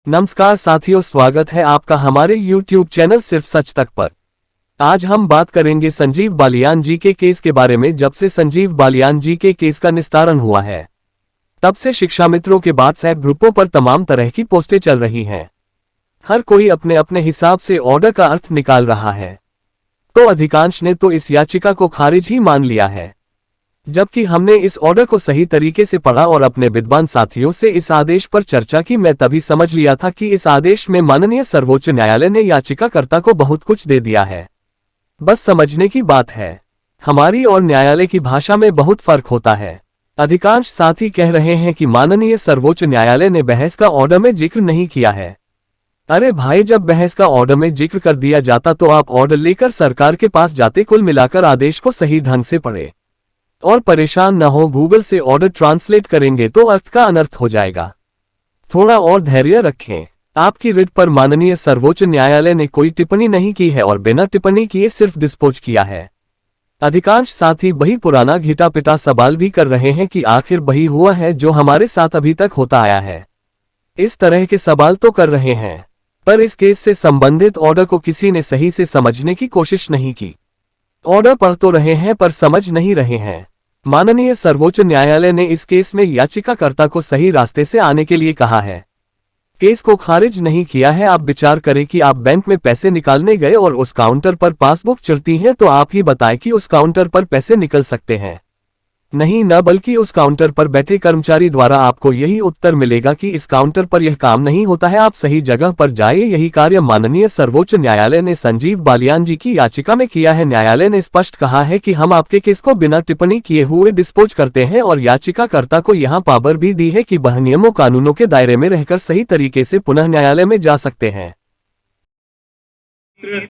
नमस्कार साथियों, स्वागत है आपका हमारे YouTube चैनल सिर्फ सच तक पर। आज हम बात करेंगे संजीव बालियान जी के केस के बारे में। जब से संजीव बालियान जी के केस का निस्तारण हुआ है, तब से शिक्षा मित्रों के व्हाट्सएप ग्रुपों पर तमाम तरह की पोस्टें चल रही हैं। हर कोई अपने अपने हिसाब से ऑर्डर का अर्थ निकाल रहा है, तो अधिकांश ने तो इस याचिका को खारिज ही मान लिया है, जबकि हमने इस ऑर्डर को सही तरीके से पढ़ा और अपने विद्वान साथियों से इस आदेश पर चर्चा की। मैं तभी समझ लिया था कि इस आदेश में माननीय सर्वोच्च न्यायालय ने याचिकाकर्ता को बहुत कुछ दे दिया है। बस समझने की बात है। हमारी और न्यायालय की भाषा में बहुत फर्क होता है। अधिकांश साथी कह रहे हैं कि माननीय सर्वोच्च न्यायालय ने बहस का ऑर्डर में जिक्र नहीं किया है। अरे भाई, जब बहस का ऑर्डर में जिक्र कर दिया जाता तो आप ऑर्डर लेकर सरकार के पास जाते। कुल मिलाकर आदेश को सही ढंग से पढ़े और परेशान न हो। गूगल से ऑर्डर ट्रांसलेट करेंगे तो अर्थ का अनर्थ हो जाएगा। थोड़ा और धैर्य रखें। आपकी रिट पर माननीय सर्वोच्च न्यायालय ने कोई टिप्पणी नहीं की है और बिना टिप्पणी किए सिर्फ डिस्पोज किया है। अधिकांश साथी वही पुराना घिटा पिटा सवाल भी कर रहे हैं कि आखिर वही हुआ है जो हमारे साथ अभी तक होता आया है। इस तरह के सवाल तो कर रहे हैं, पर इस केस से संबंधित ऑर्डर को किसी ने सही से समझने की कोशिश नहीं की। ऑर्डर पढ़ तो रहे हैं पर समझ नहीं रहे हैं। माननीय सर्वोच्च न्यायालय ने इस केस में याचिकाकर्ता को सही रास्ते से आने के लिए कहा है। केस को खारिज नहीं किया है। आप विचार करें कि आप बैंक में पैसे निकालने गए और उस काउंटर पर पासबुक चलती है, तो आप ही बताएं कि उस काउंटर पर पैसे निकल सकते हैं? नहीं न, बल्कि उस काउंटर पर बैठे कर्मचारी द्वारा आपको यही उत्तर मिलेगा कि इस काउंटर पर यह काम नहीं होता है, आप सही जगह पर जाइए। यही कार्य माननीय सर्वोच्च न्यायालय ने संजीव बालियान जी की याचिका में किया है। न्यायालय ने स्पष्ट कहा है कि हम आपके केस को बिना टिप्पणी किए हुए डिस्पोज करते हैं और याचिकाकर्ता को यहां पावर भी दी है कि वह नियमों कानूनों के दायरे में रहकर सही तरीके से पुनः न्यायालय में जा सकते हैं।